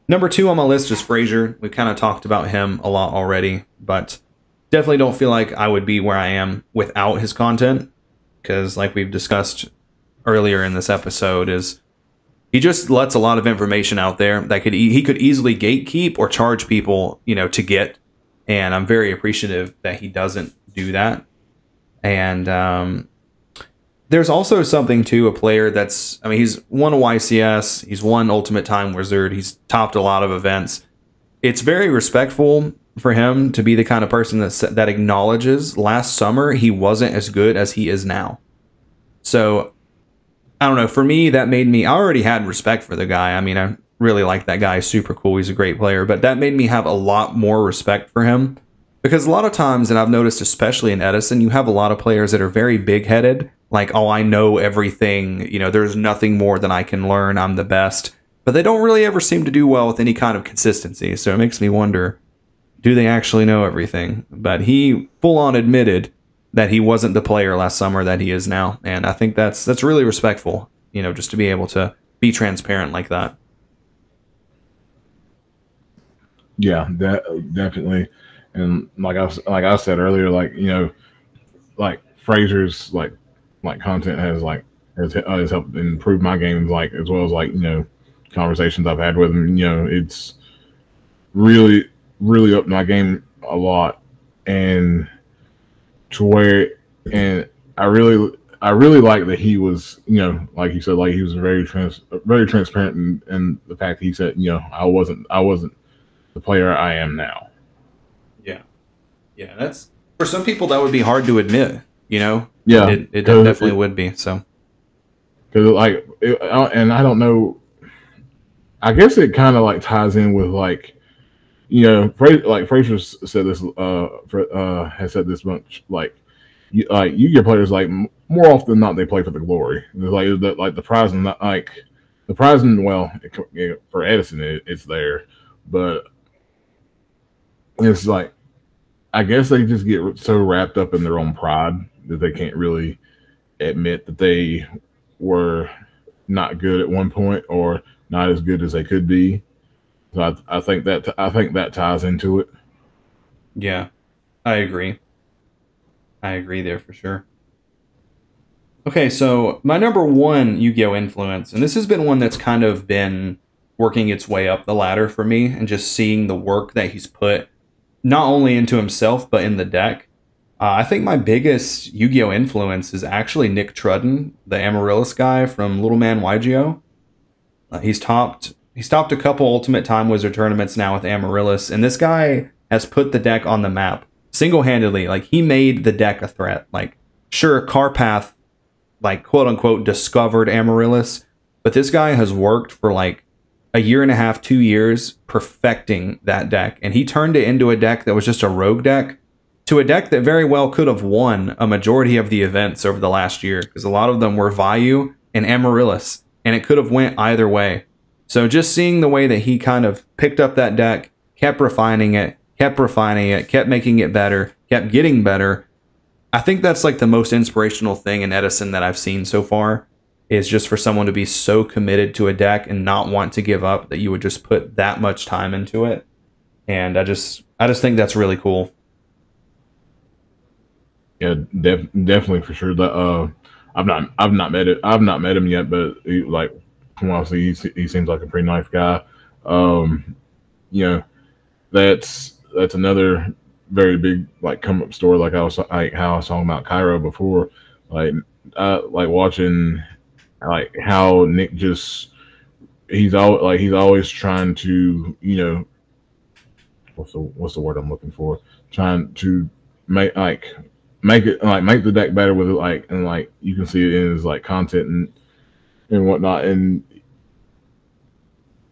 A: Number 2 on my list is Frazier. We kind of talked about him a lot already, but definitely don't feel like I would be where I am without his content, because like we've discussed earlier in this episode, is he just lets a lot of information out there that he could easily gatekeep or charge people, you know, to get. And I'm very appreciative that he doesn't do that. And there's also something to a player that's, I mean, he's won a YCS, he's won Ultimate Time Wizard, he's topped a lot of events. It's very respectful for him to be the kind of person that acknowledges last summer he wasn't as good as he is now. So, I don't know, for me, that made me, I already had respect for the guy. I mean, I really like that guy, super cool, he's a great player, but that made me have a lot more respect for him. Because a lot of times, and I've noticed especially in Edison, you have a lot of players that are very big-headed, like, oh, I know everything, you know, there's nothing more than I can learn, I'm the best. But they don't really ever seem to do well with any kind of consistency, so it makes me wonder, do they actually know everything? But he full-on admitted that he wasn't the player last summer that he is now, and I think that's really respectful, you know, just to be able to be transparent like that.
C: Yeah, that definitely. And like I said earlier, like, you know, like Frazier's like content has helped improve my games, like, as well as, like, you know, conversations I've had with him. You know, it's really upped my game a lot, and to where, and I really like that he was, you know, like you said, like he was very transparent in the fact that he said, you know, I wasn't the player I am now.
A: Yeah, that's, for some people that would be hard to admit, you know.
C: Yeah,
A: it definitely would be. So,
C: because like, and I don't know, I guess it kind of like ties in with, like, you know, like Frazier said this, has said this much, like you get players, like, more often than not they play for the glory. Like the prize, and not like the prize, and well, for Edison it's there, but it's like, I guess they just get so wrapped up in their own pride that they can't really admit that they were not good at one point, or not as good as they could be. So I think that ties into it.
A: Yeah, I agree. I agree there for sure. Okay, so my number 1 Yu-Gi-Oh! Influence, and this has been one that's kind of been working its way up the ladder for me, and just seeing the work that he's put not only into himself, but in the deck. I think my biggest Yu-Gi-Oh! Influence is actually Nick Trudden, the Amaryllis guy from Little Man YGO. He's topped a couple Ultimate Time Wizard tournaments now with Amaryllis, and this guy has put the deck on the map single-handedly. Like, he made the deck a threat. Like, sure, Carpath, like, quote-unquote, discovered Amaryllis, but this guy has worked for, like, a year and a half, 2 years, perfecting that deck. And he turned it into a deck that was just a rogue deck, to a deck that very well could have won a majority of the events over the last year, because a lot of them were Vayu and Amaryllis, and it could have went either way. So just seeing the way that he kind of picked up that deck, kept refining it, kept making it better, kept getting better, I think that's like the most inspirational thing in Edison that I've seen so far, is just for someone to be so committed to a deck and not want to give up, that you would just put that much time into it. And I just think that's really cool.
C: Yeah, definitely for sure. I've not met him yet, but like, from what I see, he seems like a pretty nice guy. You know, that's another very big, like, come up story. Like, how I was talking about Cairo before, like watching, like, how Nick just, he's always trying to, you know, what's the word I'm looking for? Trying to make it like make the deck better with it, like, and like you can see it in his like content and whatnot, and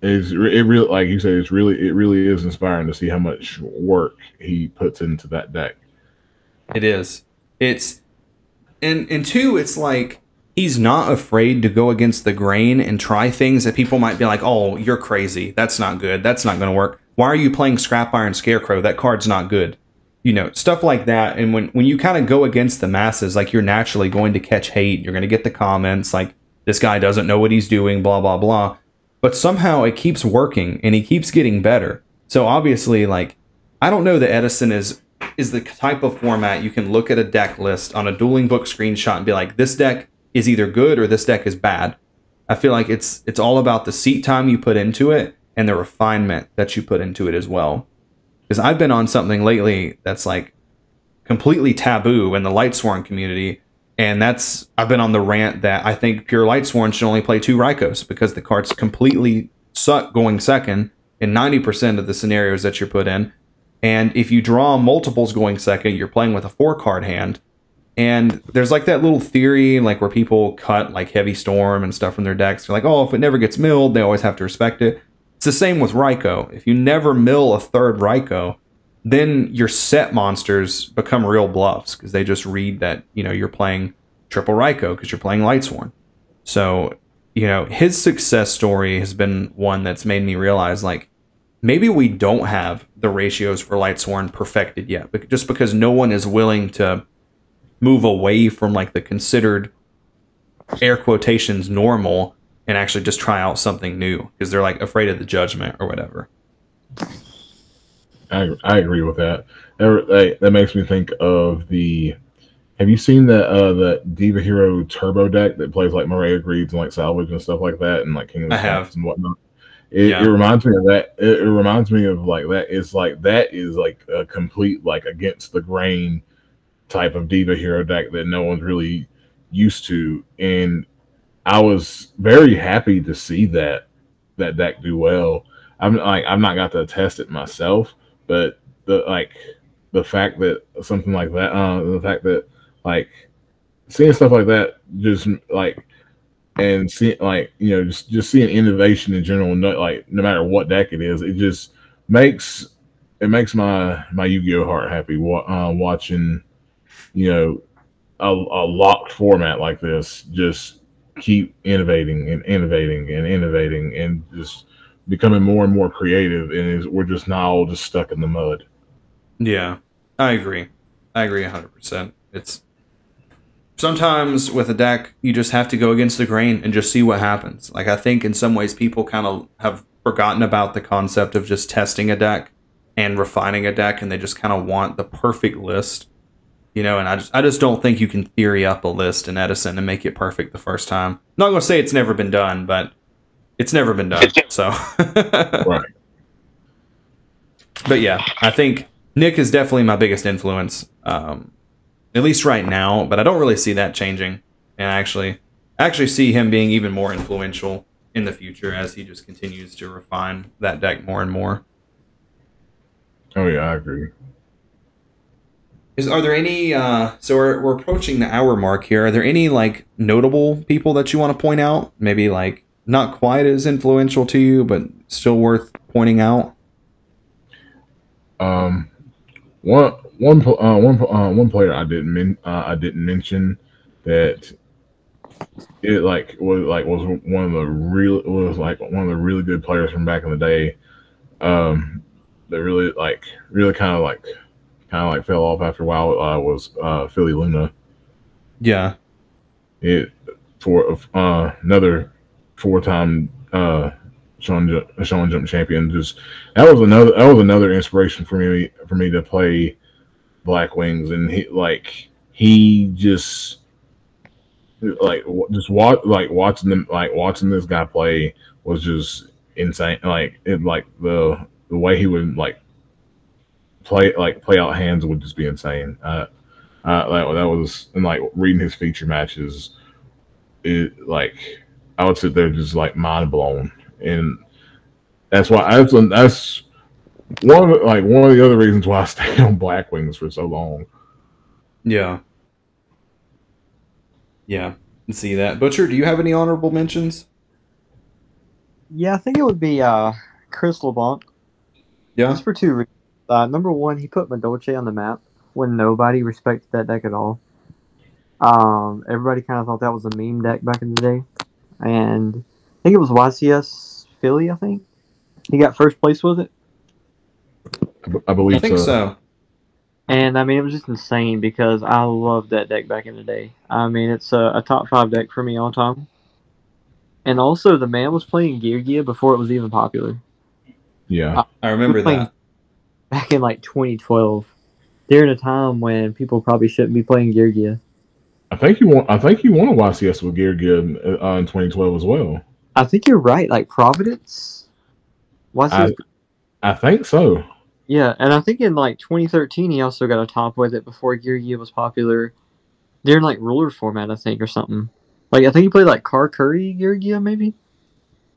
C: it really, like you said, it really is inspiring to see how much work he puts into that deck.
A: It is. It's and two, it's like he's not afraid to go against the grain and try things that people might be like, oh, you're crazy. That's not good. That's not going to work. Why are you playing Scrap Iron Scarecrow? That card's not good. You know, stuff like that. And when you kind of go against the masses, like, you're naturally going to catch hate. You're going to get the comments like, this guy doesn't know what he's doing, blah, blah, blah. But somehow it keeps working and he keeps getting better. So obviously, like, I don't know that Edison is the type of format you can look at a deck list on a dueling book screenshot and be like, this deck is either good or this deck is bad. I feel like it's all about the seat time you put into it and the refinement that you put into it as well. Because I've been on something lately that's like completely taboo in the Lightsworn community, and I've been on the rant that I think pure Lightsworn should only play 2 Rykos because the cards completely suck going second in 90% of the scenarios that you're put in. And if you draw multiples going second, you're playing with a 4-card hand. And there's like that little theory, like, where people cut like Heavy Storm and stuff from their decks. They're like, oh, if it never gets milled, they always have to respect it. It's the same with Ryko. If you never mill a 3rd Ryko, then your set monsters become real bluffs because they just read that, you know, you're playing triple Ryko because you're playing Lightsworn. So, you know, his success story has been one that's made me realize, like, maybe we don't have the ratios for Lightsworn perfected yet, but just because no one is willing to move away from like the considered air quotations normal and actually just try out something new because they're like afraid of the judgment or whatever.
C: I agree with that. That makes me think of the. Have you seen the Diva Hero Turbo deck that plays like Maria Greaves and like Salvage and stuff like that, and like King of the Swamps and whatnot? It reminds me of that. It reminds me of like that. It's like that is like a complete like against the grain type of Diva Hero deck that no one's really used to, and I was very happy to see that deck do well. I've not got to test it myself, but the fact that something like that, the fact that like seeing stuff like that, just like, and seeing like, you know, just seeing innovation in general, no matter what deck it is, it just makes my Yu-Gi-Oh heart happy watching, you know, a locked format like this just keep innovating and innovating and innovating and just becoming more and more creative, and we're just not all just stuck in the mud.
A: Yeah, I agree 100%. It's sometimes with a deck you just have to go against the grain and just see what happens. Like, I think in some ways people kind of have forgotten about the concept of just testing a deck and refining a deck, and they just kind of want the perfect list, you know. And I just don't think you can theory up a list in Edison and make it perfect the first time. I'm not gonna say it's never been done, but it's never been done. So
C: right.
A: But yeah, I think Nick is definitely my biggest influence, at least right now. But I don't really see that changing, and I actually see him being even more influential in the future as he just continues to refine that deck more and more.
C: Oh yeah, I agree.
A: Are there any? So we're approaching the hour mark here. Are there any like notable people that you want to point out? Maybe like not quite as influential to you, but still worth pointing out. One player I didn't mention that it was one of the really good players from back in the day. That really kind of fell off after a while. Was Philly Luna. Yeah.
C: It for another 4-time Shonen Jump champion. Just that was another inspiration for me to play Black Wings, and he just watching this guy play was just insane. The way he would play out hands would just be insane. That was, and reading his feature matches, I would sit there just mind blown, and that's one of the other reasons why I stayed on Blackwings for so long.
A: Yeah. Yeah. See that. Butcher, do you have any honorable mentions?
B: Yeah, I think it would be Chris LeBlanc.
A: Yeah.
B: Just for two reasons. Number one, he put Madolche on the map when nobody respected that deck at all. Everybody kind of thought that was a meme deck back in the day. And I think it was YCS Philly, I think. He got first place with it.
C: I believe
A: I think so.
B: And I mean, it was just insane because I loved that deck back in the day. I mean, it's a top 5 deck for me all time. And also, the man was playing Gear Gear before it was even popular.
C: Yeah.
A: I remember that.
B: Back in like 2012, during a time when people probably shouldn't be playing Gear Gear.
C: I think you won a YCS with Gear Good in 2012 as well.
B: I think you're right. Like Providence.
C: I think so.
B: Yeah, and I think in like 2013 he also got a top with it before Gear Gear was popular. During like ruler format, I think, or something. Like I think he played like Car Curry Gear Gear, maybe.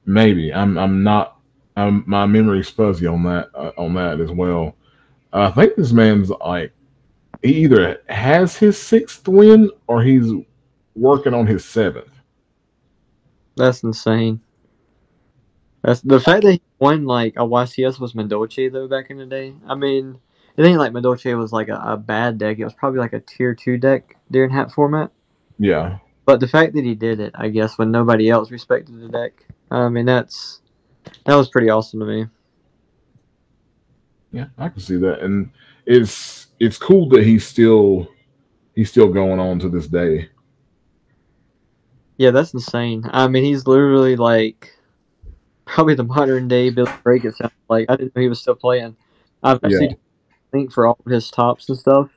C: Maybe I'm not. My memory's fuzzy on that as well. I think this man's like he either has his 6th win or he's working on his 7th.
B: That's insane. That's the fact that he won like a YCS was Madolche though back in the day. I mean, it ain't like Madolche was like a bad deck. It was probably like a tier 2 deck during hat format.
C: Yeah.
B: But the fact that he did it, I guess, when nobody else respected the deck, I mean, that was pretty awesome to me.
C: Yeah, I can see that, and it's cool that he's still going on to this day.
B: Yeah, that's insane. I mean, he's literally like probably the modern day Billy Drake. It sounds like I didn't know he was still playing. I've actually linked for all of his tops and stuff.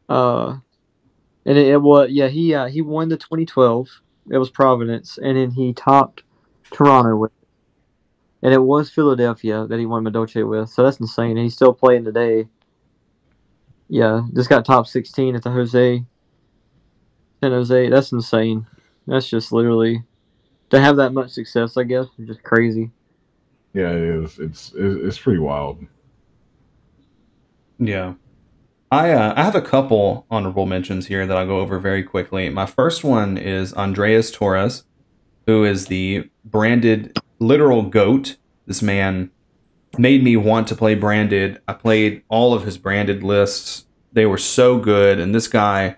B: And it was he won the 2012. It was Providence, and then he topped Toronto with it. And it was Philadelphia that he won Madolche with. So that's insane. And he's still playing today. Yeah, just got top 16 at the San Jose. That's insane. That's just literally to have that much success. I guess is just crazy.
C: Yeah, it is. It's pretty wild.
A: Yeah. I have a couple honorable mentions here that I'll go over very quickly. My first one is Andreas Torres, who is the branded literal GOAT. This man made me want to play branded. I played all of his branded lists. They were so good. And this guy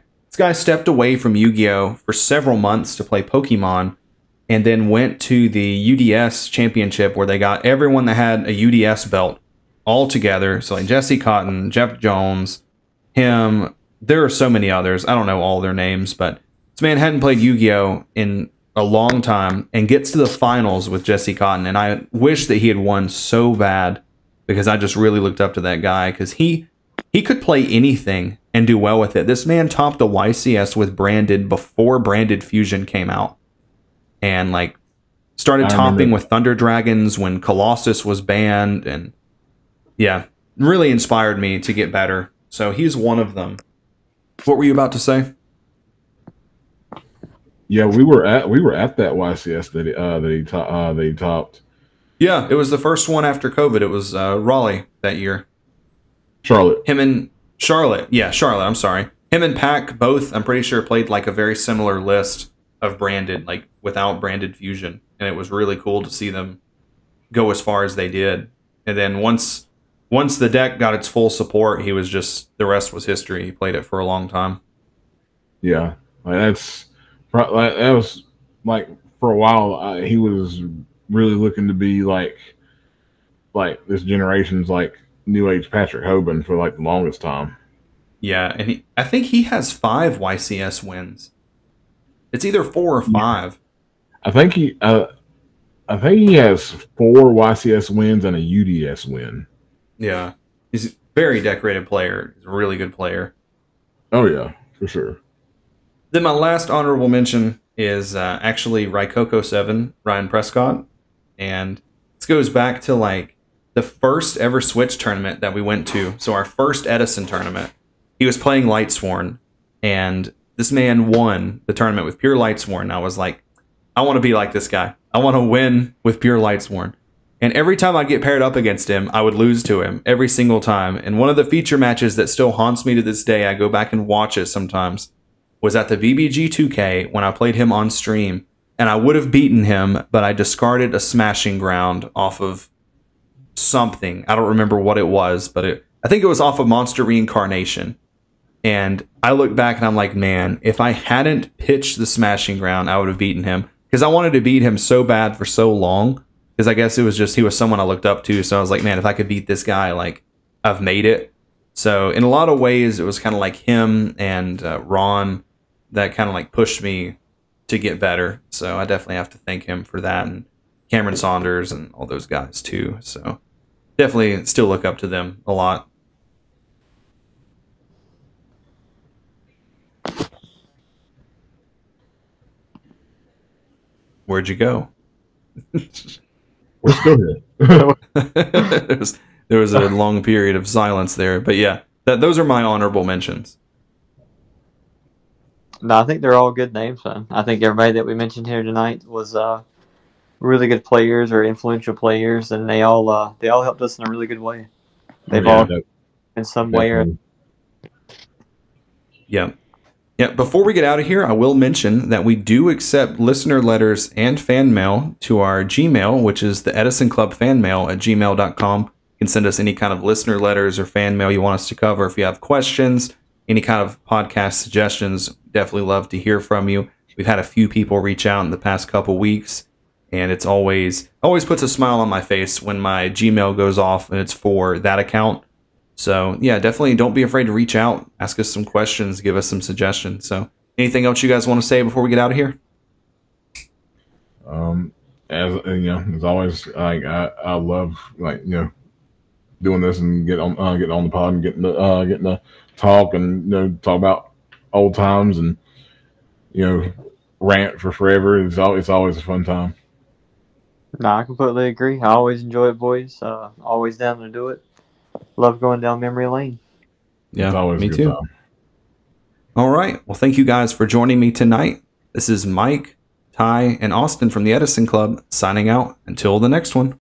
A: stepped away from Yu-Gi-Oh! For several months to play Pokemon, and then went to the UDS championship where they got everyone that had a UDS belt all together. So like Jesse Cotton, Jeff Jones, him. There are so many others. I don't know all their names, but this man hadn't played Yu-Gi-Oh! In a long time and gets to the finals with Jesse Cotton. And I wish that he had won so bad because I just really looked up to that guy because he could play anything and do well with it. This man topped the YCS with branded before branded fusion came out. And like started topping with Thunder Dragons when Colossus was banned, and yeah, really inspired me to get better. So he's one of them. What were you about to say?
C: Yeah, we were at that YCS that he topped.
A: Yeah, it was the first one after COVID. It was Raleigh that year.
C: Charlotte.
A: Him and Charlotte. Yeah, Charlotte. I'm sorry. Him and Pac both, I'm pretty sure, played like a very similar list of branded, like without branded fusion, and it was really cool to see them go as far as they did. And then once the deck got its full support, he was just, the rest was history. He played it for a long time.
C: Yeah, that was like for a while. He was really looking to be like this generation's like new age Patrick Hoban for like the longest time.
A: Yeah, and I think he has 5 YCS wins. It's either 4 or 5.
C: I think he has 4 YCS wins and a UDS win.
A: Yeah, he's a very decorated player. He's a really good player.
C: Oh yeah, for sure.
A: Then my last honorable mention is actually Raikoko 7, Ryan Prescott. And this goes back to like the first ever Switch tournament that we went to. So our first Edison tournament. He was playing Lightsworn, and this man won the tournament with pure Lightsworn. I was like, I want to be like this guy. I want to win with pure Lightsworn. And every time I'd get paired up against him, I would lose to him every single time. And one of the feature matches that still haunts me to this day, I go back and watch it sometimes, was at the VBG 2K when I played him on stream. And I would have beaten him, but I discarded a smashing ground off of something. I don't remember what it was, but I think it was off of Monster Reincarnation. And I look back and I'm like, man, if I hadn't pitched the smashing ground, I would have beaten him. Because I wanted to beat him so bad for so long. Because I guess it was just, he was someone I looked up to. So I was like, man, if I could beat this guy, like, I've made it. So in a lot of ways, it was kind of like him and Ron that kind of like pushed me to get better. So I definitely have to thank him for that. And Cameron Saunders and all those guys too. So definitely still look up to them a lot. Where'd you go?
C: We're still here.
A: there was a long period of silence there, but yeah, those are my honorable mentions.
B: No, I think they're all good names, man. I think everybody that we mentioned here tonight was really good players or influential players, and they all helped us in a really good way. They've all in some way or
A: yeah. Yeah, before we get out of here, I will mention that we do accept listener letters and fan mail to our Gmail, which is the EdisonClubFanmail@gmail.com. You can send us any kind of listener letters or fan mail you want us to cover. If you have questions, any kind of podcast suggestions, definitely love to hear from you. We've had a few people reach out in the past couple weeks, and it's always puts a smile on my face when my Gmail goes off and it's for that account. So, yeah, definitely don't be afraid to reach out, ask us some questions, give us some suggestions. So, anything else you guys want to say before we get out of here?
C: As you know, as always, like I love doing this and getting on the pod and getting to talk and talk about old times and rant for forever. It's always a fun time.
B: No, I completely agree. I always enjoy it, boys. Always down to do it. Love going down memory lane.
C: Yeah, it's always
A: me
C: a good
A: too.
C: time.
A: All right. Well, thank you guys for joining me tonight. This is Mike, Ty, and Austin from the Edison Club signing out until the next one.